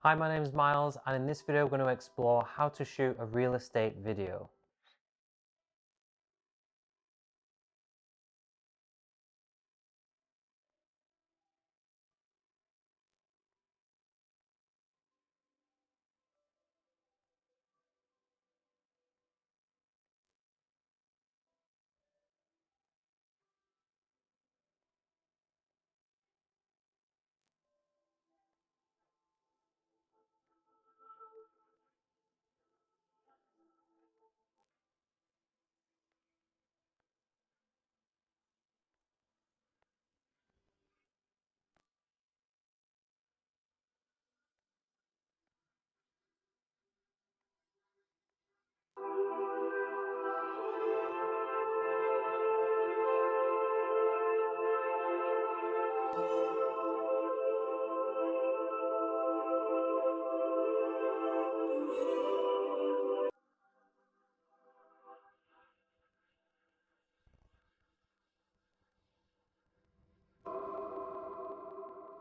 Hi, my name is Miles, and in this video we're going to explore how to shoot a real estate video.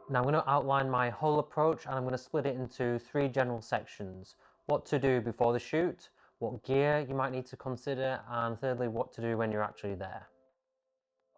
Now I'm going to outline my whole approach, and I'm going to split it into three general sections. What to do before the shoot, what gear you might need to consider, and thirdly what to do when you're actually there.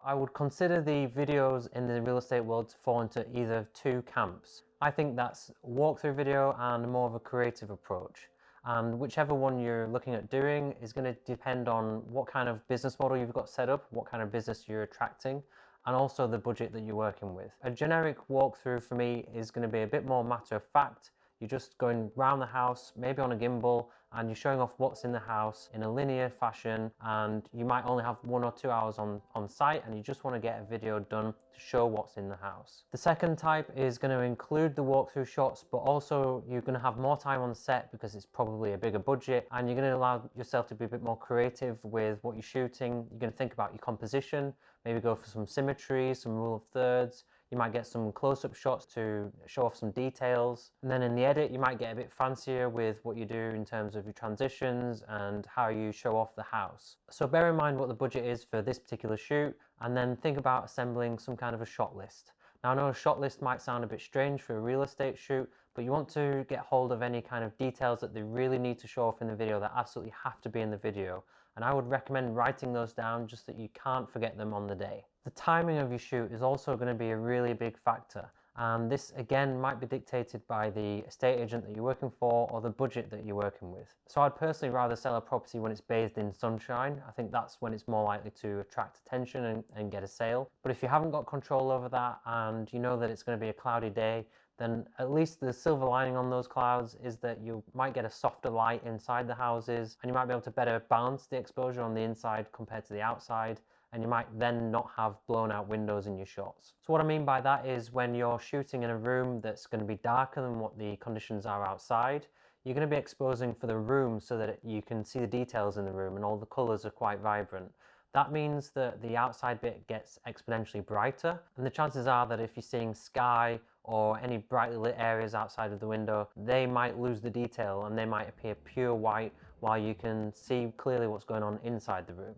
I would consider the videos in the real estate world to fall into either two camps. I think that's walkthrough video and more of a creative approach. And whichever one you're looking at doing is going to depend on what kind of business model you've got set up, what kind of business you're attracting, and also the budget that you're working with. A generic walkthrough for me is going to be a bit more matter of fact. You're just going around the house, maybe on a gimbal, and you're showing off what's in the house in a linear fashion, and you might only have 1 or 2 hours on site, and you just want to get a video done to show what's in the house. The second type is going to include the walkthrough shots, but also you're going to have more time on set because it's probably a bigger budget, and you're going to allow yourself to be a bit more creative with what you're shooting. You're going to think about your composition, maybe go for some symmetry, some rule of thirds. You might get some close-up shots to show off some details. And then in the edit, you might get a bit fancier with what you do in terms of your transitions and how you show off the house. So bear in mind what the budget is for this particular shoot, and then think about assembling some kind of a shot list. Now I know a shot list might sound a bit strange for a real estate shoot, but you want to get hold of any kind of details that they really need to show off in the video that absolutely have to be in the video. And I would recommend writing those down just that you can't forget them on the day. The timing of your shoot is also going to be a really big factor, and this again might be dictated by the estate agent that you're working for or the budget that you're working with. So I'd personally rather sell a property when it's bathed in sunshine. I think that's when it's more likely to attract attention and get a sale. But if you haven't got control over that and you know that it's going to be a cloudy day, then at least the silver lining on those clouds is that you might get a softer light inside the houses, and you might be able to better balance the exposure on the inside compared to the outside, and you might then not have blown out windows in your shots. So what I mean by that is when you're shooting in a room that's going to be darker than what the conditions are outside, you're going to be exposing for the room so that you can see the details in the room and all the colours are quite vibrant. That means that the outside bit gets exponentially brighter, and the chances are that if you're seeing sky or any brightly lit areas outside of the window, they might lose the detail and they might appear pure white while you can see clearly what's going on inside the room.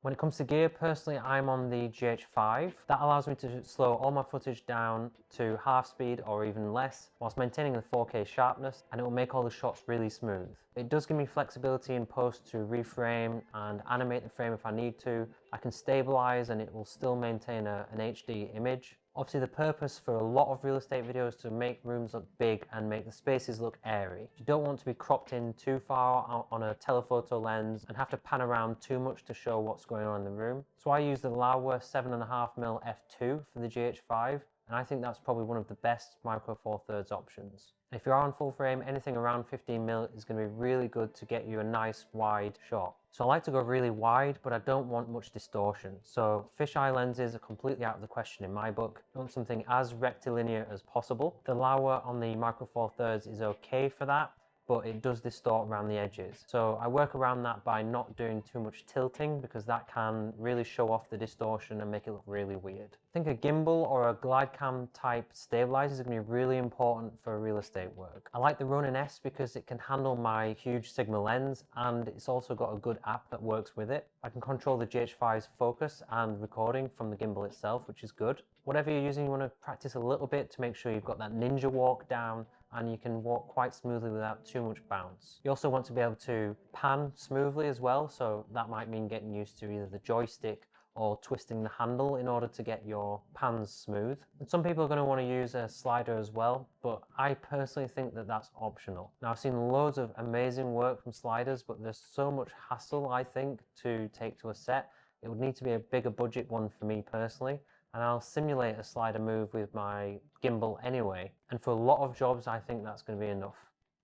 When it comes to gear, personally, I'm on the GH5. That allows me to slow all my footage down to half speed or even less, whilst maintaining the 4K sharpness, and it will make all the shots really smooth. It does give me flexibility in post to reframe and animate the frame if I need to. I can stabilize and it will still maintain an HD image. Obviously, the purpose for a lot of real estate videos is to make rooms look big and make the spaces look airy. You don't want to be cropped in too far on a telephoto lens and have to pan around too much to show what's going on in the room. So I use the Laowa 7.5mm f2 for the GH5, and I think that's probably one of the best micro four thirds options. And if you're on full frame, anything around 15mm is going to be really good to get you a nice wide shot. So I like to go really wide, but I don't want much distortion. So fisheye lenses are completely out of the question in my book. I want something as rectilinear as possible. The Laowa on the Micro Four Thirds is okay for that, but it does distort around the edges. So I work around that by not doing too much tilting, because that can really show off the distortion and make it look really weird. I think a gimbal or a glide cam type stabilizer is going to be really important for real estate work. I like the Ronin S because it can handle my huge Sigma lens, and it's also got a good app that works with it. I can control the GH5's focus and recording from the gimbal itself, which is good. Whatever you're using, you want to practice a little bit to make sure you've got that ninja walk down and you can walk quite smoothly without too much bounce. You also want to be able to pan smoothly as well, so that might mean getting used to either the joystick or twisting the handle in order to get your pans smooth. And some people are going to want to use a slider as well, but I personally think that that's optional. Now, I've seen loads of amazing work from sliders, but there's so much hassle, I think, to take to a set. It would need to be a bigger budget one for me personally, and I'll simulate a slider move with my gimbal anyway. And for a lot of jobs, I think that's going to be enough.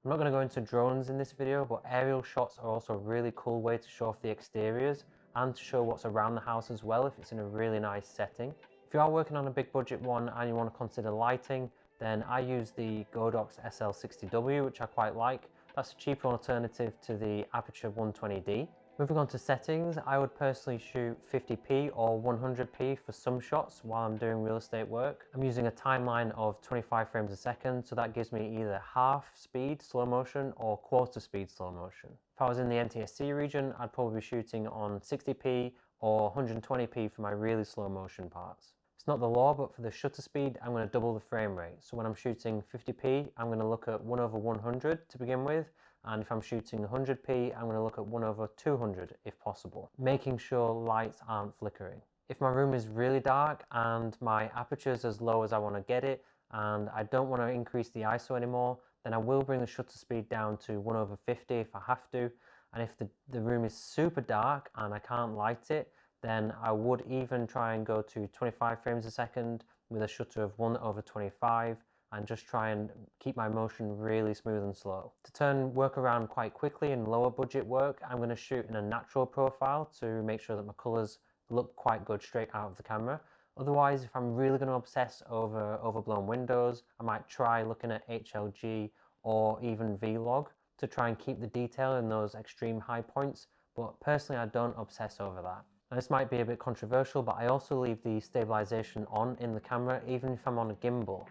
I'm not going to go into drones in this video, but aerial shots are also a really cool way to show off the exteriors and to show what's around the house as well if it's in a really nice setting. If you are working on a big budget one and you want to consider lighting, then I use the Godox SL60W, which I quite like. That's a cheaper alternative to the Aputure 120D. Moving on to settings, I would personally shoot 50p or 100p for some shots while I'm doing real estate work. I'm using a timeline of 25 frames a second, so that gives me either half speed slow motion or quarter speed slow motion. If I was in the NTSC region, I'd probably be shooting on 60p or 120p for my really slow motion parts. It's not the law, but for the shutter speed, I'm going to double the frame rate. So when I'm shooting 50p, I'm going to look at 1/100 to begin with. And if I'm shooting 100p, I'm going to look at 1/200 if possible, making sure lights aren't flickering. If my room is really dark and my aperture is as low as I want to get it, and I don't want to increase the ISO anymore, then I will bring the shutter speed down to 1/50 if I have to. And if the room is super dark and I can't light it, then I would even try and go to 25 frames a second with a shutter of 1/25 and just try and keep my motion really smooth and slow. To turn work around quite quickly in lower budget work, I'm going to shoot in a natural profile to make sure that my colours look quite good straight out of the camera. Otherwise, if I'm really going to obsess over overblown windows, I might try looking at HLG or even Vlog to try and keep the detail in those extreme high points, but personally I don't obsess over that. Now, this might be a bit controversial, but I also leave the stabilization on in the camera even if I'm on a gimbal.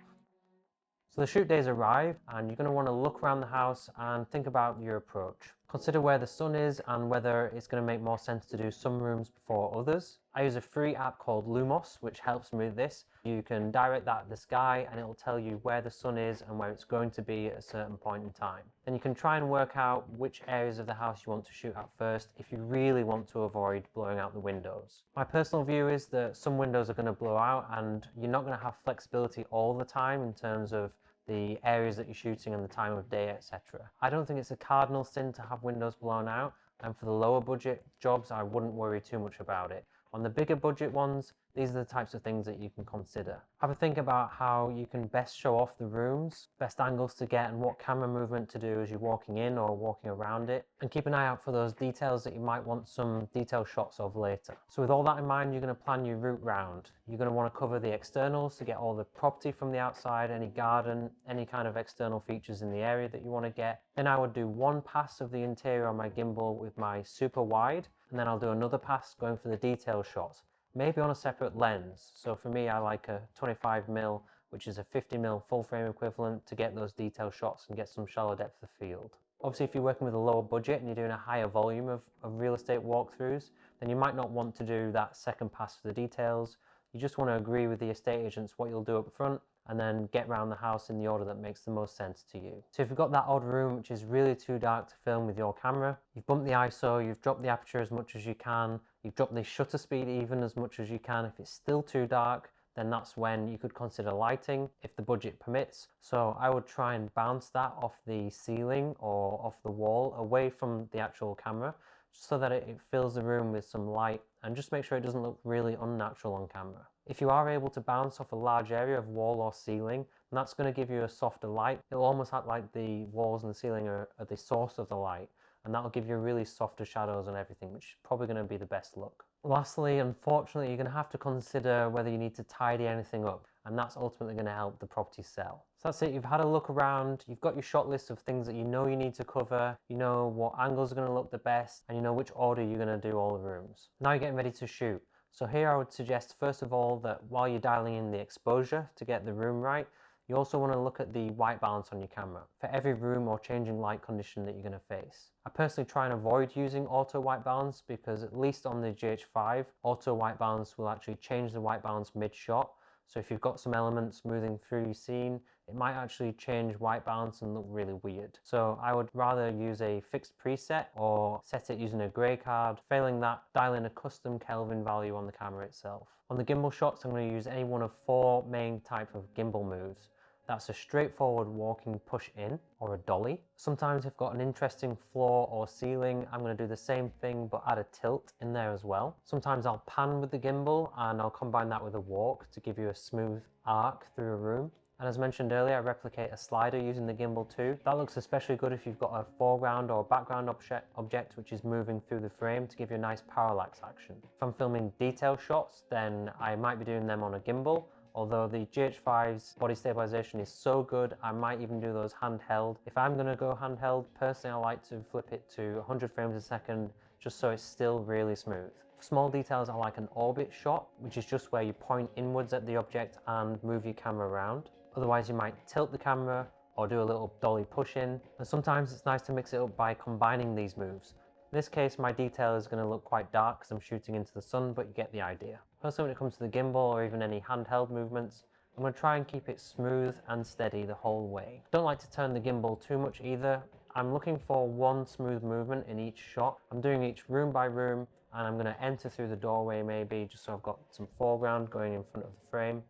So the shoot days arrive and you're going to want to look around the house and think about your approach. Consider where the sun is and whether it's going to make more sense to do some rooms before others. I use a free app called Lumos, which helps me with this. You can direct that at the sky and it will tell you where the sun is and where it's going to be at a certain point in time. Then you can try and work out which areas of the house you want to shoot at first if you really want to avoid blowing out the windows. My personal view is that some windows are going to blow out and you're not going to have flexibility all the time in terms of the areas that you're shooting and the time of day, etc. I don't think it's a cardinal sin to have windows blown out, and for the lower budget jobs I wouldn't worry too much about it. On the bigger budget ones, these are the types of things that you can consider. Have a think about how you can best show off the rooms, best angles to get, and what camera movement to do as you're walking in or walking around it. And keep an eye out for those details that you might want some detailed shots of later. So with all that in mind, you're going to plan your route round. You're going to want to cover the externals to get all the property from the outside, any garden, any kind of external features in the area that you want to get. Then I would do one pass of the interior on my gimbal with my super wide, and then I'll do another pass going for the detail shots, maybe on a separate lens. So for me, I like a 25mm, which is a 50mm full frame equivalent, to get those detail shots and get some shallow depth of field. Obviously, if you're working with a lower budget and you're doing a higher volume of real estate walkthroughs, then you might not want to do that second pass for the details. You just want to agree with the estate agents what you'll do up front and then get around the house in the order that makes the most sense to you. So if you've got that odd room which is really too dark to film with your camera, you've bumped the ISO, you've dropped the aperture as much as you can, you've dropped the shutter speed even as much as you can. If it's still too dark, then that's when you could consider lighting if the budget permits. So I would try and bounce that off the ceiling or off the wall away from the actual camera, so that it fills the room with some light, and just make sure it doesn't look really unnatural on camera. If you are able to bounce off a large area of wall or ceiling, then that's going to give you a softer light. It'll almost act like the walls and the ceiling are the source of the light, and that'll give you really softer shadows and everything, which is probably going to be the best look. Lastly, unfortunately, you're going to have to consider whether you need to tidy anything up, and that's ultimately going to help the property sell. So that's it. You've had a look around, you've got your shot list of things that you know you need to cover, you know what angles are going to look the best, and you know which order you're going to do all the rooms. Now you're getting ready to shoot. So here I would suggest, first of all, that while you're dialing in the exposure to get the room right, you also want to look at the white balance on your camera for every room or changing light condition that you're going to face. I personally try and avoid using auto white balance because, at least on the GH5, auto white balance will actually change the white balance mid-shot. So if you've got some elements moving through your scene, it might actually change white balance and look really weird. So I would rather use a fixed preset or set it using a grey card. Failing that, dial in a custom Kelvin value on the camera itself. On the gimbal shots, I'm going to use any one of 4 main type of gimbal moves. That's a straightforward walking push in or a dolly. Sometimes if I've got an interesting floor or ceiling, I'm going to do the same thing but add a tilt in there as well. Sometimes I'll pan with the gimbal and I'll combine that with a walk to give you a smooth arc through a room. And as mentioned earlier, I replicate a slider using the gimbal too. That looks especially good if you've got a foreground or background object which is moving through the frame to give you a nice parallax action. If I'm filming detail shots, then I might be doing them on a gimbal. Although the GH5's body stabilization is so good, I might even do those handheld. If I'm going to go handheld, personally I like to flip it to 100 frames a second just so it's still really smooth. For small details, I like an orbit shot, which is just where you point inwards at the object and move your camera around. Otherwise you might tilt the camera or do a little dolly push in. And sometimes it's nice to mix it up by combining these moves. In this case, my detail is going to look quite dark because I'm shooting into the sun, but you get the idea. Personally, when it comes to the gimbal or even any handheld movements, I'm going to try and keep it smooth and steady the whole way. I don't like to turn the gimbal too much either. I'm looking for one smooth movement in each shot. I'm doing each room by room, and I'm going to enter through the doorway maybe, just so I've got some foreground going in front of the frame.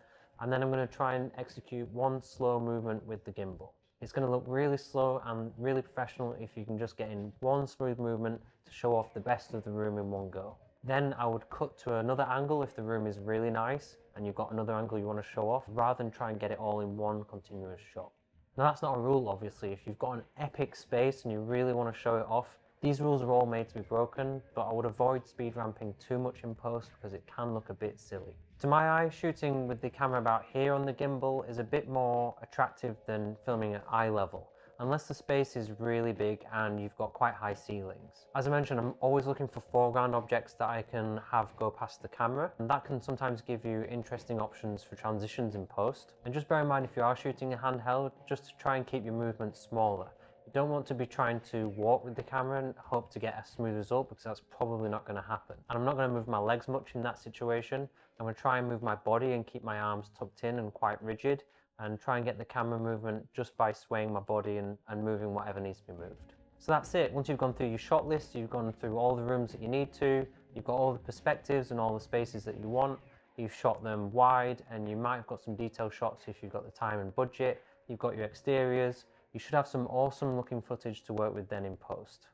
And then I'm going to try and execute one slow movement with the gimbal. It's going to look really slow and really professional if you can just get in one smooth movement to show off the best of the room in one go. Then I would cut to another angle if the room is really nice and you've got another angle you want to show off, rather than try and get it all in one continuous shot. Now that's not a rule obviously. If you've got an epic space and you really want to show it off, these rules are all made to be broken, but I would avoid speed ramping too much in post because it can look a bit silly. To my eye, shooting with the camera about here on the gimbal is a bit more attractive than filming at eye level, unless the space is really big and you've got quite high ceilings. As I mentioned, I'm always looking for foreground objects that I can have go past the camera, and that can sometimes give you interesting options for transitions in post. And just bear in mind, if you are shooting a handheld, just to try and keep your movements smaller. You don't want to be trying to walk with the camera and hope to get a smooth result, because that's probably not going to happen. And I'm not going to move my legs much in that situation. I'm going to try and move my body and keep my arms tucked in and quite rigid, and try and get the camera movement just by swaying my body and moving whatever needs to be moved. So that's it. Once you've gone through your shot list, you've gone through all the rooms that you need to, you've got all the perspectives and all the spaces that you want, you've shot them wide, and you might have got some detail shots if you've got the time and budget, you've got your exteriors. You should have some awesome looking footage to work with then in post.